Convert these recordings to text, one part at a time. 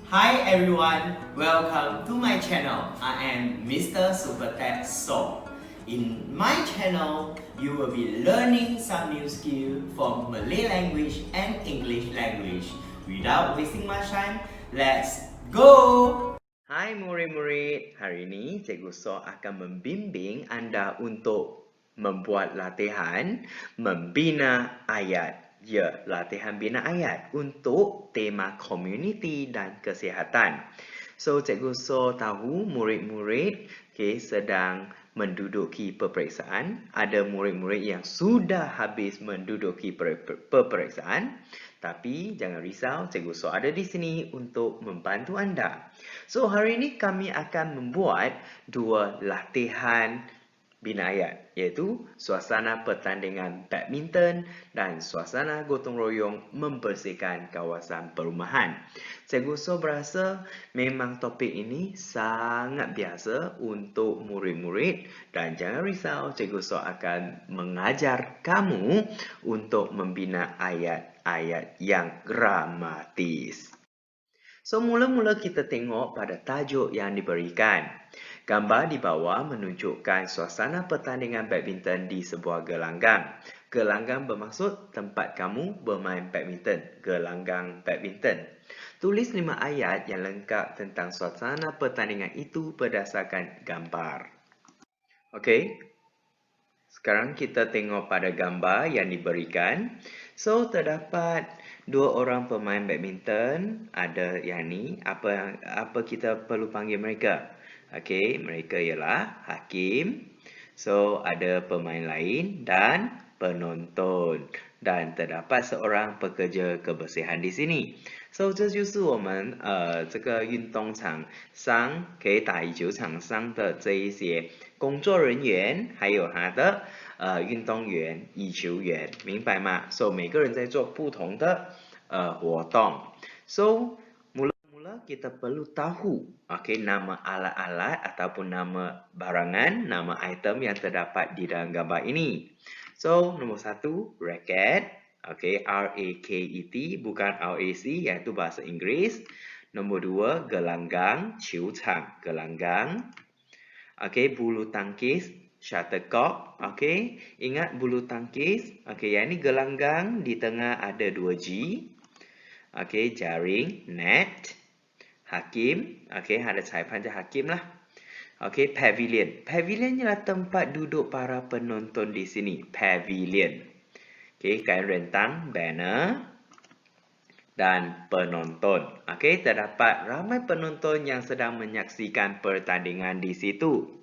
Hi everyone, welcome to my channel. I am Mr. Supertech So. In my channel, you will be learning some new skill from Malay language and English language. Without wasting much time, let's go! Hai murid-murid, hari ini Cikgu So akan membimbing Anda untuk membuat latihan membina ayat. Ya, latihan bina ayat untuk tema community dan kesihatan. So, Cikgu So tahu murid-murid sedang menduduki peperiksaan. Ada murid-murid yang sudah habis menduduki peperiksaan. Tapi jangan risau, Cikgu So ada di sini untuk membantu anda. So, hari ini kami akan membuat dua latihan bina ayat, iaitu suasana pertandingan badminton dan suasana gotong royong membersihkan kawasan perumahan. Cikgu So berasa memang topik ini sangat biasa untuk murid-murid dan jangan risau, Cikgu So akan mengajar kamu untuk membina ayat-ayat yang gramatis. So, mula-mula kita tengok pada tajuk yang diberikan. Gambar di bawah menunjukkan suasana pertandingan badminton di sebuah gelanggang. Gelanggang bermaksud tempat kamu bermain badminton. Gelanggang badminton. Tulis 5 ayat yang lengkap tentang suasana pertandingan itu berdasarkan gambar. Okey. Sekarang kita tengok pada gambar yang diberikan. So, terdapat dua orang pemain badminton. Ada yang ni. Apa kita perlu panggil mereka? Okey, mereka ialah hakim. So, ada pemain lain dan penonton. Dan terdapat seorang pekerja kebersihan di sini. So, 这就是我们这个运动场上可以打羽球场上的这一些工作人员，还有他的运动员、羽球员，明白吗？ So 每个人在做不同的活动。So mula-mula kita perlu tahu, okay, nama alat-alat ataupun nama barangan, nama item yang terdapat di dalam gambar ini. So nombor 1, racket. Okay, R-A-K-E-T, bukan R-A-C, iaitu bahasa Inggeris. Nombor 2, gelanggang, 球场, gelanggang. Okay, bulu tangkis, shuttlecock. Okay, ingat bulu tangkis. Okay, yang ini gelanggang, di tengah ada 2G. Okay, jaring, net. Hakim, okay, ada caipan je hakim lah. Okay, pavilion. Pavilion ialah tempat duduk para penonton di sini. Pavilion. Okay, kain rentang, banner dan penonton. Okay, terdapat ramai penonton yang sedang menyaksikan pertandingan di situ.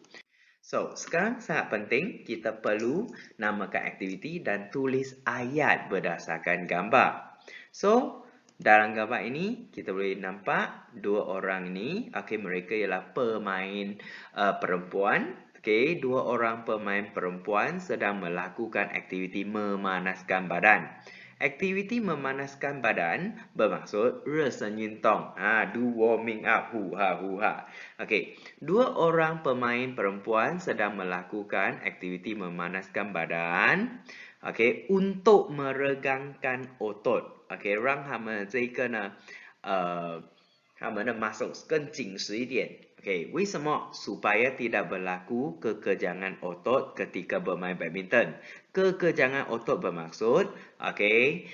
So, sekarang sangat penting kita perlu namakan aktiviti dan tulis ayat berdasarkan gambar. So, dalam gambar ini kita boleh nampak dua orang ini. Okay, mereka ialah pemain perempuan. Okay, dua orang pemain perempuan sedang melakukan aktiviti memanaskan badan. Aktiviti memanaskan badan bermaksud 热身运动. Do warming up. Hu-ha, hu-ha. Okay, dua orang pemain perempuan sedang melakukan aktiviti memanaskan badan. Okay, untuk meregangkan otot. Okay, 让他们这个呢，他们的 muscles 更紧实一点。Okay, 为什么？ Supaya tidak berlaku kekejangan otot ketika bermain badminton. Kekejangan otot bermaksud, okay,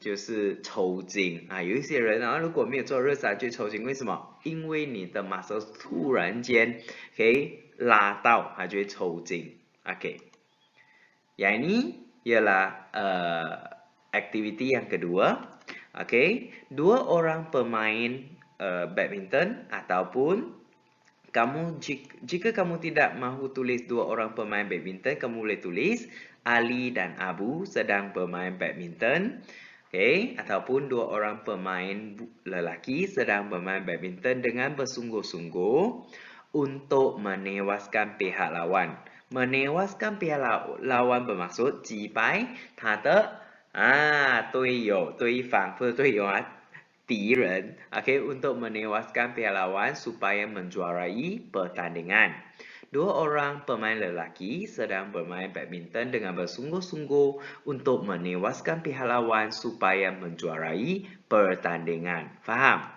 就是抽筋啊。有一些人啊，如果没有做热身就抽筋，为什么？因为你的 muscles 突然间可以拉到，它就会抽筋。Okay. Yang ini ialah aktiviti yang kedua. Okay, dua orang pemain badminton ataupun jika kamu tidak mahu tulis dua orang pemain badminton, kamu boleh tulis Ali dan Abu sedang bermain badminton. Okay, ataupun dua orang pemain lelaki sedang bermain badminton dengan bersungguh-sungguh untuk menewaskan pihak lawan. Menewaskan pihak lawan bermaksud 击败他的队友，对方不是队友啊，敌人. Okay, untuk menewaskan pihak lawan supaya menjuarai pertandingan. Dua orang pemain lelaki sedang bermain badminton dengan bersungguh-sungguh untuk menewaskan pihak lawan supaya menjuarai pertandingan. Faham?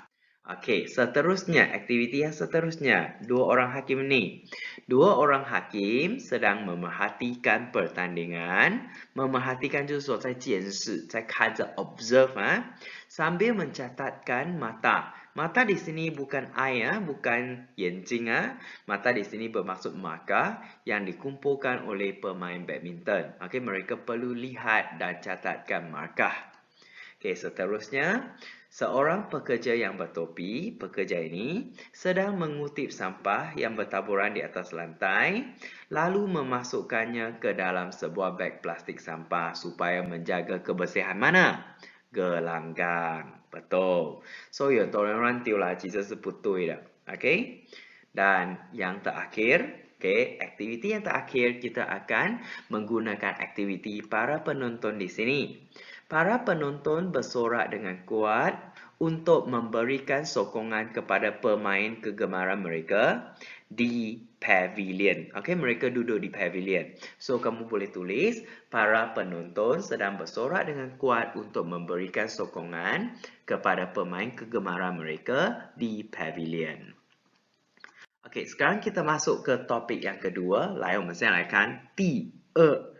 Okey, seterusnya, aktiviti yang seterusnya. Dua orang hakim ni. Dua orang hakim sedang memerhatikan pertandingan. Memerhatikan 就是说在监视，在看着 observe sambil mencatatkan mata. Mata di sini bukan eye bukan 眼睛 Mata di sini bermaksud markah yang dikumpulkan oleh pemain badminton. Okey, mereka perlu lihat dan catatkan markah. Okey, seterusnya, seorang pekerja yang bertopi, pekerja ini sedang mengutip sampah yang bertaburan di atas lantai, lalu memasukkannya ke dalam sebuah beg plastik sampah supaya menjaga kebersihan mana? Gelanggang. Betul. So, 有多人乱丢垃圾这是不对的。Okay? Dan yang terakhir, aktiviti yang terakhir kita akan menggunakan aktiviti para penonton di sini. Para penonton bersorak dengan kuat untuk memberikan sokongan kepada pemain kegemaran mereka di pavilion. Okey, mereka duduk di pavilion. So, kamu boleh tulis, para penonton sedang bersorak dengan kuat untuk memberikan sokongan kepada pemain kegemaran mereka di pavilion. Okey, sekarang kita masuk ke topik yang kedua. 来，我们现在来看第二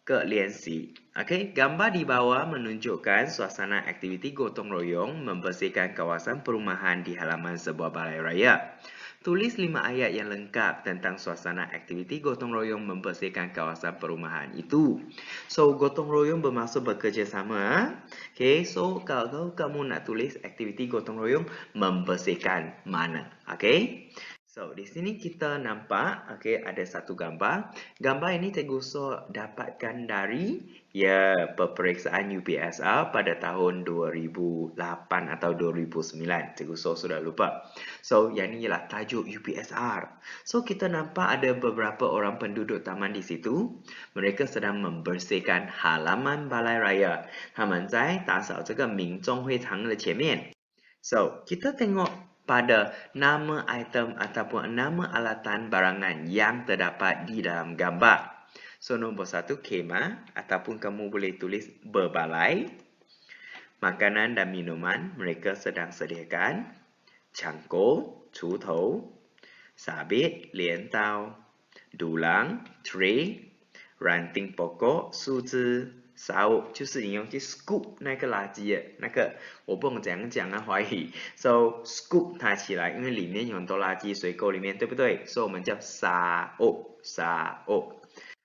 个练习. Okey, gambar di bawah menunjukkan suasana aktiviti gotong royong membersihkan kawasan perumahan di halaman sebuah balai raya. Tulis 5 ayat yang lengkap tentang suasana aktiviti gotong royong membersihkan kawasan perumahan itu. So, gotong royong bermaksud bekerjasama. Okay, so kalau kamu nak tulis aktiviti gotong royong membersihkan mana? Okay. So, di sini kita nampak ada satu gambar. Gambar ini Cikgu So dapatkan dari peperiksaan UPSR pada tahun 2008 atau 2009. Cikgu So sudah lupa. So, yang ini ialah tajuk UPSR. So, kita nampak ada beberapa orang penduduk taman di situ. Mereka sedang membersihkan halaman balai raya. 他们在打扫这个民众会堂的前面。So, kita tengok pada nama item ataupun nama alatan barangan yang terdapat di dalam gambar. So, nombor 1, kemah ataupun kamu boleh tulis berbalai. Makanan dan minuman mereka sedang sediakan. Cangkul, 锄头, sabit, 镰刀, dulang, tray, ranting pokok, 树枝, 勺就是你用去 scoop 那个垃圾的那个，我不懂怎样讲怀疑。So scoop 它起来，因为里面有很多垃圾，水沟里面，对不对？所以我们叫sao.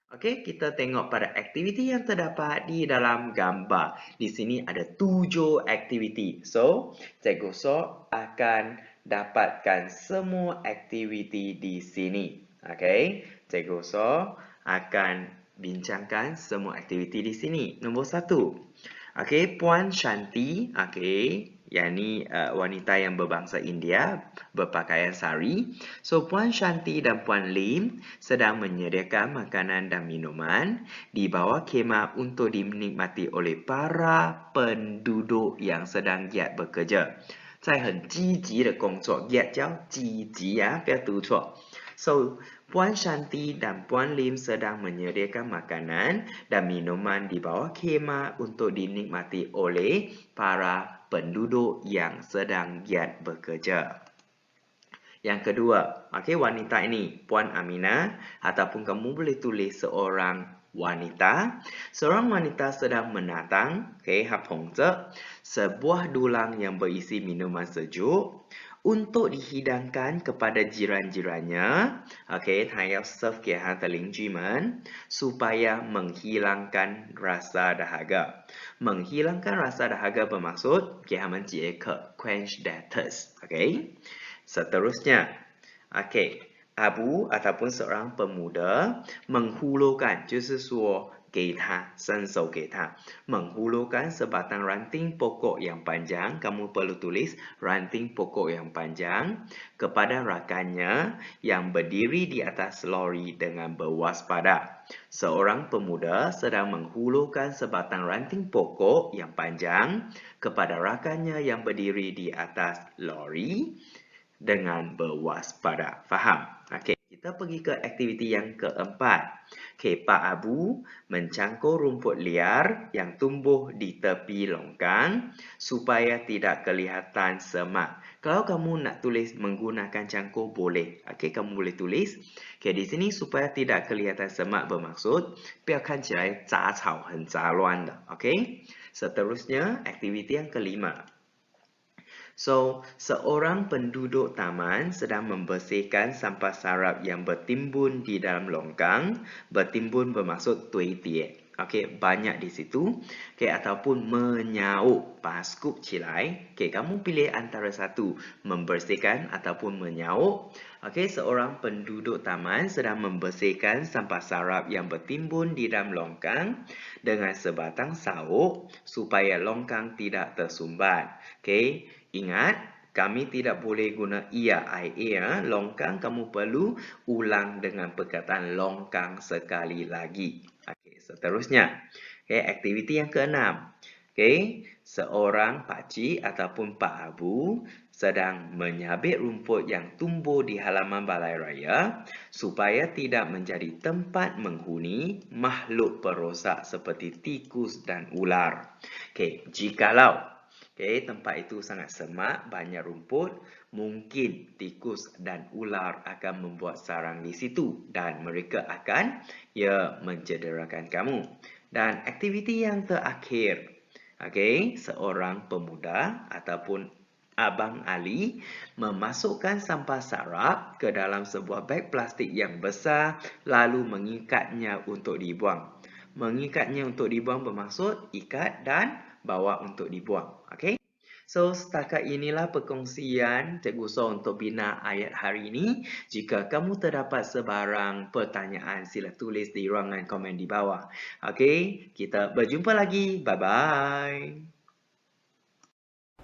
Okey, kita tengok pada aktiviti yang terdapat di dalam gambar. Di sini ada 7 aktiviti. So, Cikgu So akan dapatkan semua aktiviti di sini. Okey, Cikgu So akan bincangkan semua aktiviti di sini. Nombor 1. Okey, Puan Shanti, yang ni wanita yang berbangsa India, berpakaian sari. So, Puan Shanti dan Puan Lim sedang menyediakan makanan dan minuman di bawah khemah untuk dinikmati oleh para penduduk yang sedang giat bekerja. 在很积极的工作， giat 叫积极不要读错。So, Puan Shanti dan Puan Lim sedang menyediakan makanan dan minuman di bawah khemah untuk dinikmati oleh para penduduk yang sedang giat bekerja. Yang kedua, wanita ini, Puan Amina, ataupun kamu boleh tulis seorang wanita. Seorang wanita sedang menatang, sebuah dulang yang berisi minuman sejuk untuk dihidangkan kepada jiran-jirannya.她要 serve 给她的邻居们 supaya menghilangkan rasa dahaga. Menghilangkan rasa dahaga bermaksud 给他们解渴 quench their thirst. Seterusnya, Abu ataupun seorang pemuda menghulurkan, 就是说给他，伸手给他， menghulurkan sebatang ranting pokok yang panjang. Kamu perlu tulis ranting pokok yang panjang kepada rakannya yang berdiri di atas lori dengan berwaspada. Seorang pemuda sedang menghulurkan sebatang ranting pokok yang panjang kepada rakannya yang berdiri di atas lori dengan berwaspada. Faham? Kita pergi ke aktiviti yang keempat. Okey, Pak Abu mencangkul rumput liar yang tumbuh di tepi longkang supaya tidak kelihatan semak. Kalau kamu nak tulis menggunakan cangkul boleh. Okey, kamu boleh tulis. Okey, di sini supaya tidak kelihatan semak bermaksud 不要看起来杂草很杂乱的。Okey. Seterusnya, aktiviti yang kelima. So, seorang penduduk taman sedang membersihkan sampah sarap yang bertimbun di dalam longkang. Bertimbun bermaksud 堆叠. Okey, banyak di situ. Okey, ataupun menyauk, scoop 起来. Okey, kamu pilih antara satu, membersihkan ataupun menyauk. Okey, seorang penduduk taman sedang membersihkan sampah sarap yang bertimbun di dalam longkang dengan sebatang sauk supaya longkang tidak tersumbat. Okey, ingat, kami tidak boleh guna ia, longkang kamu perlu ulang dengan perkataan longkang sekali lagi. Okey, seterusnya. Okey, aktiviti yang keenam. Okey, seorang pakcik ataupun Pak Abu sedang menyabit rumput yang tumbuh di halaman balai raya supaya tidak menjadi tempat menghuni makhluk perosak seperti tikus dan ular. Okey, jikalau tempat itu sangat semak, banyak rumput, mungkin tikus dan ular akan membuat sarang di situ dan mereka akan mencederakan kamu. Dan aktiviti yang terakhir, seorang pemuda ataupun Abang Ali memasukkan sampah sarap ke dalam sebuah beg plastik yang besar lalu mengikatnya untuk dibuang. Mengikatnya untuk dibuang bermaksud ikat dan bawa untuk dibuang. Okey. So, setakat inilah perkongsian Cikgu So untuk bina ayat hari ini. Jika kamu terdapat sebarang pertanyaan, sila tulis di ruangan komen di bawah. Okey, kita berjumpa lagi. Bye-bye.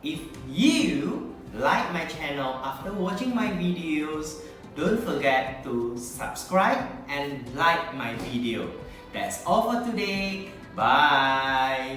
If you like my channel after watching my videos, don't forget to subscribe and like my video. That's all for today. Bye.